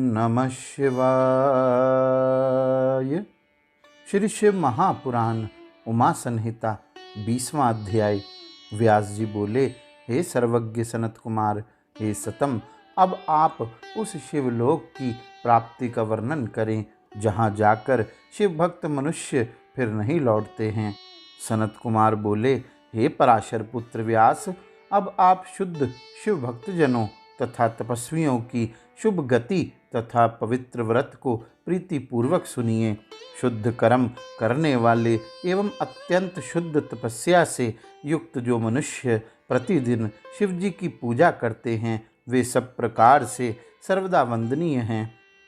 नमः शिवाय। श्री शिव महापुराण उमा संहिता 20वां अध्याय। व्यास जी बोले, हे सर्वज्ञ सनत कुमार, हे सतम, अब आप उस शिवलोक की प्राप्ति का वर्णन करें जहाँ जाकर शिव भक्त मनुष्य फिर नहीं लौटते हैं। सनत कुमार बोले, हे पराशर पुत्र व्यास, अब आप शुद्ध शिव भक्त जनों तथा तपस्वियों की शुभ गति तथा पवित्र व्रत को प्रीतिपूर्वक सुनिए। शुद्ध कर्म करने वाले एवं अत्यंत शुद्ध तपस्या से युक्त जो मनुष्य प्रतिदिन शिव जी की पूजा करते हैं, वे सब प्रकार से सर्वदा वंदनीय हैं।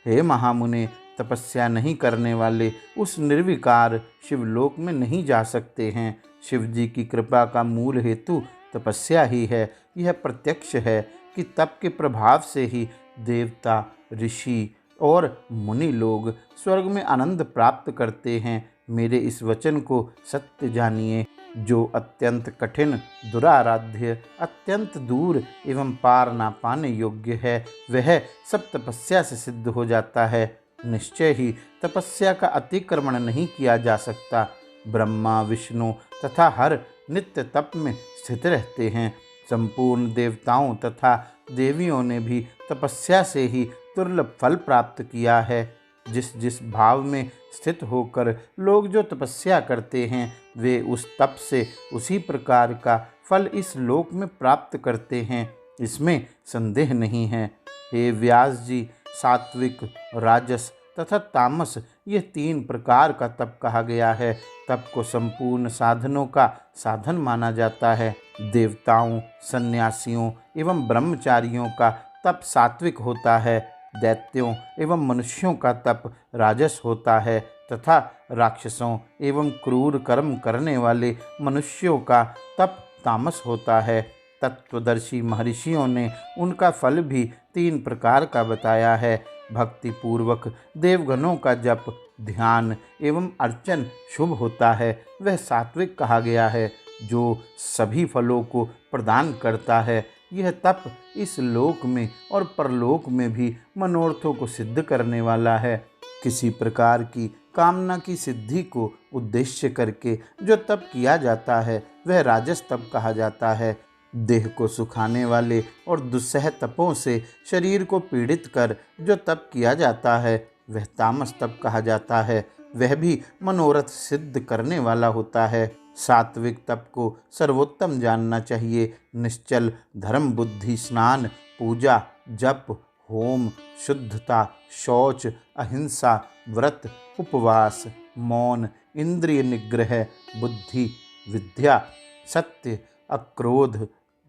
हे महामुने, तपस्या नहीं करने वाले उस निर्विकार शिवलोक में नहीं जा सकते हैं। शिव जी की कृपा का मूल हेतु तपस्या ही है। यह प्रत्यक्ष है कि तप के प्रभाव से ही देवता, ऋषि और मुनि लोग स्वर्ग में आनंद प्राप्त करते हैं। मेरे इस वचन को सत्य जानिए। जो अत्यंत कठिन, दुराराध्य, अत्यंत दूर एवं पार ना पाने योग्य है, वह सब तपस्या से सिद्ध हो जाता है। निश्चय ही तपस्या का अतिक्रमण नहीं किया जा सकता। ब्रह्मा, विष्णु तथा हर नित्य तप में स्थित रहते हैं। संपूर्ण देवताओं तथा देवियों ने भी तपस्या से ही दुर्लभ फल प्राप्त किया है। जिस जिस भाव में स्थित होकर लोग जो तपस्या करते हैं, वे उस तप से उसी प्रकार का फल इस लोक में प्राप्त करते हैं, इसमें संदेह नहीं है। हे व्यास जी, सात्विक, राजस तथा तामस, ये 3 प्रकार का तप कहा गया है। तप को संपूर्ण साधनों का साधन माना जाता है। देवताओं, सन्यासियों एवं ब्रह्मचारियों का तप सात्विक होता है। दैत्यों एवं मनुष्यों का तप राजस होता है तथा राक्षसों एवं क्रूर कर्म करने वाले मनुष्यों का तप तामस होता है। तत्वदर्शी महर्षियों ने उनका फल भी 3 प्रकार का बताया है। भक्ति पूर्वक देवगणों का जप, ध्यान एवं अर्चन शुभ होता है, वह सात्विक कहा गया है, जो सभी फलों को प्रदान करता है। यह तप इस लोक में और परलोक में भी मनोरथों को सिद्ध करने वाला है। किसी प्रकार की कामना की सिद्धि को उद्देश्य करके जो तप किया जाता है, वह राजस तप कहा जाता है। देह को सुखाने वाले और दुस्सह तपों से शरीर को पीड़ित कर जो तप किया जाता है, वह तामस तप कहा जाता है। वह भी मनोरथ सिद्ध करने वाला होता है। सात्विक तप को सर्वोत्तम जानना चाहिए। निश्चल धर्म, बुद्धि, स्नान, पूजा, जप, होम, शुद्धता, शौच, अहिंसा, व्रत, उपवास, मौन, इंद्रिय निग्रह, बुद्धि, विद्या, सत्य, अक्रोध,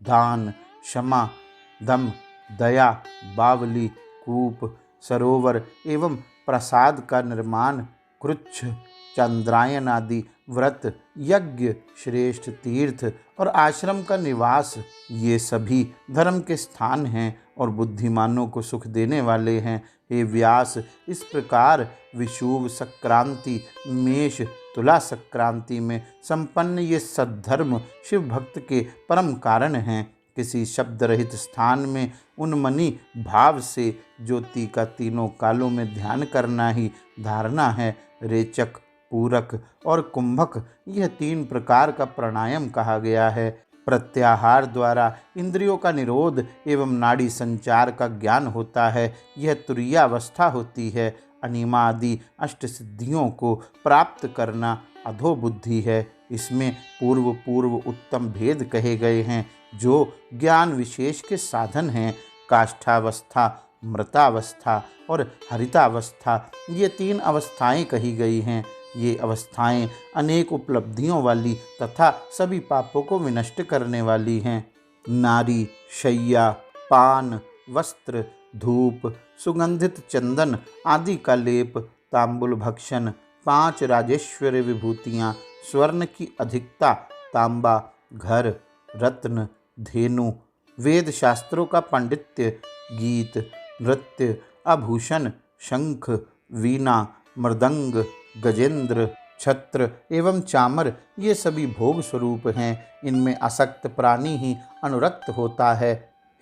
दान, क्षमा, दम, दया, बावली, कूप, सरोवर एवं प्रसाद का निर्माण, कृच्छ, चंद्रायन आदि व्रत, यज्ञ, श्रेष्ठ तीर्थ और आश्रम का निवास, ये सभी धर्म के स्थान हैं और बुद्धिमानों को सुख देने वाले हैं। हे व्यास, इस प्रकार विषुव संक्रांति, मेष, तुला संक्रांति में संपन्न ये सद्धर्म शिव भक्त के परम कारण हैं। किसी शब्द रहित स्थान में उन्मनी भाव से ज्योति का तीनों कालों में ध्यान करना ही धारणा है। रेचक, पूरक और कुंभक, यह 3 प्रकार का प्राणायाम कहा गया है। प्रत्याहार द्वारा इंद्रियों का निरोध एवं नाड़ी संचार का ज्ञान होता है। यह तुरीयावस्था होती है। अनिमा आदि अष्ट सिद्धियों को प्राप्त करना अधोबुद्धि है। इसमें पूर्व पूर्व उत्तम भेद कहे गए हैं, जो ज्ञान विशेष के साधन हैं। काष्ठावस्था, मृतावस्था और हरितावस्था, ये 3 अवस्थाएं कही गई हैं। ये अवस्थाएं अनेक उपलब्धियों वाली तथा सभी पापों को विनष्ट करने वाली हैं। नारी, शैया, पान, वस्त्र, धूप, सुगंधित चंदन आदि का लेप, तांबुल भक्षण, 5 राजेश्वरी विभूतियाँ, स्वर्ण की अधिकता, तांबा, घर, रत्न, धेनु, वेद शास्त्रों का पांडित्य, गीत, नृत्य, आभूषण, शंख, वीणा, मृदंग, गजेंद्र, छत्र एवं चामर, ये सभी भोग स्वरूप हैं। इनमें आसक्त प्राणी ही अनुरक्त होता है।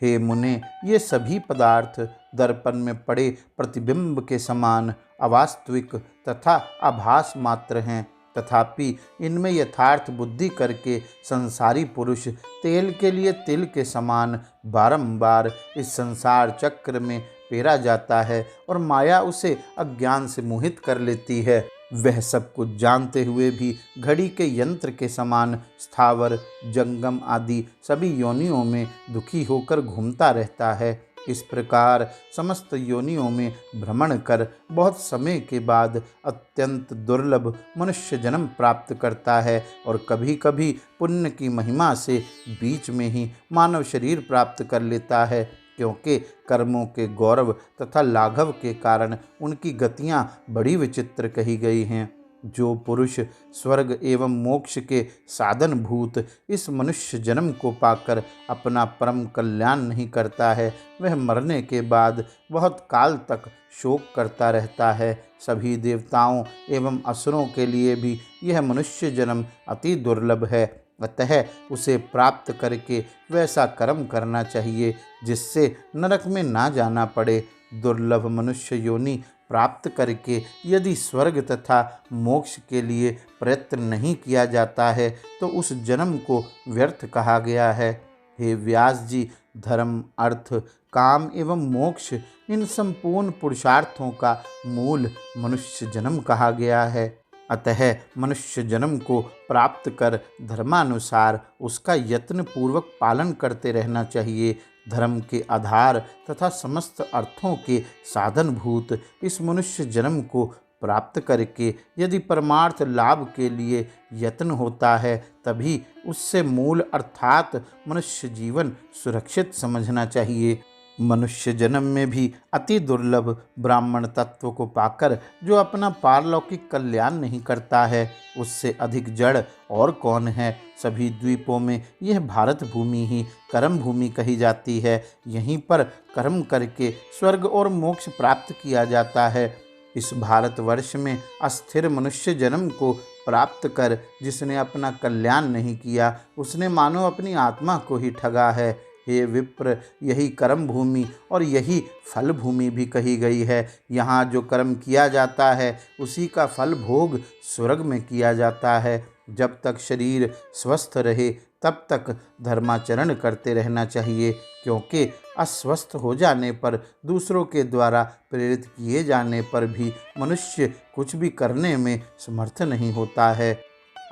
हे मुने, ये सभी पदार्थ दर्पण में पड़े प्रतिबिंब के समान अवास्तविक तथा आभास मात्र हैं। तथापि इनमें यथार्थ बुद्धि करके संसारी पुरुष तेल के लिए तिल के समान बारंबार इस संसार चक्र में पेरा जाता है और माया उसे अज्ञान से मोहित कर लेती है। वह सब कुछ जानते हुए भी घड़ी के यंत्र के समान स्थावर जंगम आदि सभी योनियों में दुखी होकर घूमता रहता है। इस प्रकार समस्त योनियों में भ्रमण कर बहुत समय के बाद अत्यंत दुर्लभ मनुष्य जन्म प्राप्त करता है और कभी कभी पुण्य की महिमा से बीच में ही मानव शरीर प्राप्त कर लेता है, क्योंकि कर्मों के गौरव तथा लाघव के कारण उनकी गतियां बड़ी विचित्र कही गई हैं। जो पुरुष स्वर्ग एवं मोक्ष के साधन भूत इस मनुष्य जन्म को पाकर अपना परम कल्याण नहीं करता है, वह मरने के बाद बहुत काल तक शोक करता रहता है। सभी देवताओं एवं असुरों के लिए भी यह मनुष्य जन्म अति दुर्लभ है, अतः उसे प्राप्त करके वैसा कर्म करना चाहिए जिससे नरक में ना जाना पड़े। दुर्लभ मनुष्य योनि प्राप्त करके यदि स्वर्ग तथा मोक्ष के लिए प्रयत्न नहीं किया जाता है तो उस जन्म को व्यर्थ कहा गया है। हे व्यास जी, धर्म अर्थ काम एवं मोक्ष इन संपूर्ण पुरुषार्थों का मूल मनुष्य जन्म कहा गया है। अतः मनुष्य जन्म को प्राप्त कर धर्मानुसार उसका यत्न पूर्वक पालन करते रहना चाहिए। धर्म के आधार तथा समस्त अर्थों के साधनभूत इस मनुष्य जन्म को प्राप्त करके यदि परमार्थ लाभ के लिए यत्न होता है तभी उससे मूल अर्थात मनुष्य जीवन सुरक्षित समझना चाहिए। मनुष्य जन्म में भी अति दुर्लभ ब्राह्मण तत्व को पाकर जो अपना पारलौकिक कल्याण नहीं करता है, उससे अधिक जड़ और कौन है। सभी द्वीपों में यह भारत भूमि ही कर्म भूमि कही जाती है। यहीं पर कर्म करके स्वर्ग और मोक्ष प्राप्त किया जाता है। इस भारतवर्ष में अस्थिर मनुष्य जन्म को प्राप्त कर जिसने अपना कल्याण नहीं किया, उसने मानो अपनी आत्मा को ही ठगा है। हे विप्र, यही कर्म भूमि और यही फल भूमि भी कही गई है। यहाँ जो कर्म किया जाता है उसी का फल भोग स्वर्ग में किया जाता है। जब तक शरीर स्वस्थ रहे तब तक धर्माचरण करते रहना चाहिए, क्योंकि अस्वस्थ हो जाने पर दूसरों के द्वारा प्रेरित किए जाने पर भी मनुष्य कुछ भी करने में समर्थ नहीं होता है।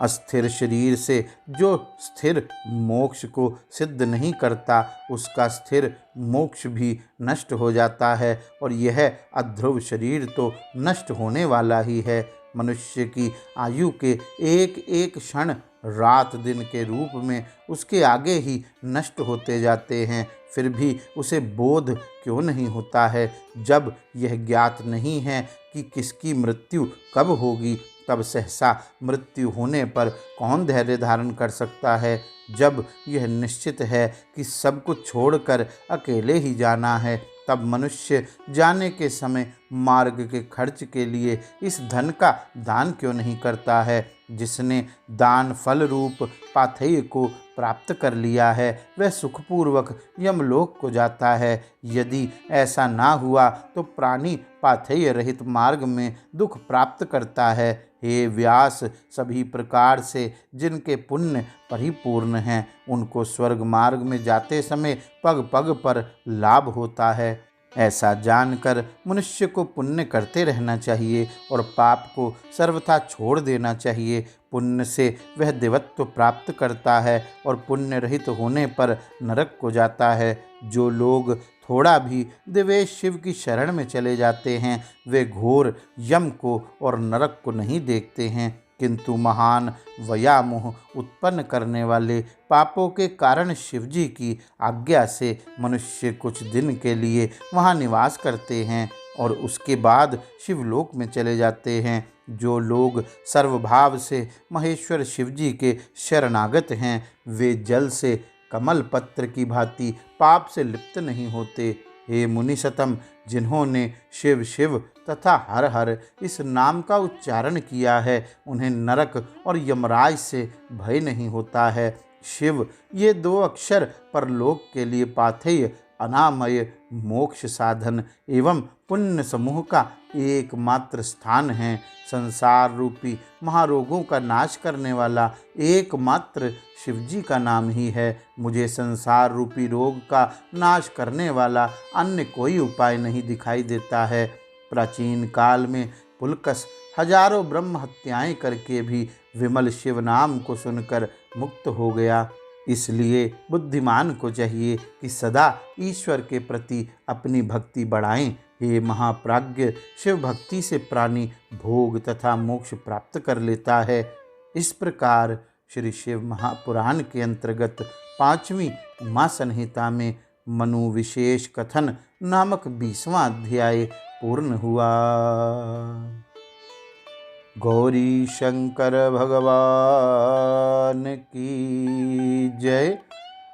अस्थिर शरीर से जो स्थिर मोक्ष को सिद्ध नहीं करता, उसका स्थिर मोक्ष भी नष्ट हो जाता है और यह अध्रुव शरीर तो नष्ट होने वाला ही है। मनुष्य की आयु के एक एक क्षण रात दिन के रूप में उसके आगे ही नष्ट होते जाते हैं, फिर भी उसे बोध क्यों नहीं होता है। जब यह ज्ञात नहीं है कि किसकी मृत्यु कब होगी, तब सहसा मृत्यु होने पर कौन धैर्य धारण कर सकता है। जब यह निश्चित है कि सब कुछ छोड़कर अकेले ही जाना है, तब मनुष्य जाने के समय मार्ग के खर्च के लिए इस धन का दान क्यों नहीं करता है। जिसने दान फल रूप पाथेय को प्राप्त कर लिया है वह सुखपूर्वक यमलोक को जाता है। यदि ऐसा ना हुआ तो प्राणी पाथेय रहित मार्ग में दुख प्राप्त करता है। हे व्यास, सभी प्रकार से जिनके पुण्य परिपूर्ण हैं उनको स्वर्ग मार्ग में जाते समय पग पग पर लाभ होता है। ऐसा जानकर मनुष्य को पुण्य करते रहना चाहिए और पाप को सर्वथा छोड़ देना चाहिए। पुण्य से वह देवत्व प्राप्त करता है और पुण्य रहित होने पर नरक को जाता है। जो लोग थोड़ा भी देवेश शिव की शरण में चले जाते हैं वे घोर यम को और नरक को नहीं देखते हैं, किंतु महान व्यामोह उत्पन्न करने वाले पापों के कारण शिवजी की आज्ञा से मनुष्य कुछ दिन के लिए वहाँ निवास करते हैं और उसके बाद शिवलोक में चले जाते हैं। जो लोग सर्वभाव से महेश्वर शिवजी के शरणागत हैं वे जल से कमल पत्र की भांति पाप से लिप्त नहीं होते। हे मुनिसतम, जिन्होंने शिव शिव तथा हर हर इस नाम का उच्चारण किया है उन्हें नरक और यमराज से भय नहीं होता है। शिव, ये दो अक्षर परलोक के लिए पाथेय, अनामय, मोक्ष साधन एवं पुण्य समूह का एकमात्र स्थान है। संसार रूपी महारोगों का नाश करने वाला एकमात्र शिवजी का नाम ही है। मुझे संसार रूपी रोग का नाश करने वाला अन्य कोई उपाय नहीं दिखाई देता है। प्राचीन काल में पुलकस हजारों ब्रह्म हत्याएं करके भी विमल शिव नाम को सुनकर मुक्त हो गया। इसलिए बुद्धिमान को चाहिए कि सदा ईश्वर के प्रति अपनी भक्ति बढ़ाएं। हे महाप्राज्ञ, शिव भक्ति से प्राणी भोग तथा मोक्ष प्राप्त कर लेता है। इस प्रकार श्री शिव महापुराण के अंतर्गत 5वीं उमा संहिता में मनु विशेष कथन नामक 20वां अध्याय पूर्ण हुआ। गौरी शंकर भगवान की जय।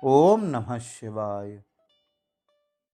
ओम नमः शिवाय।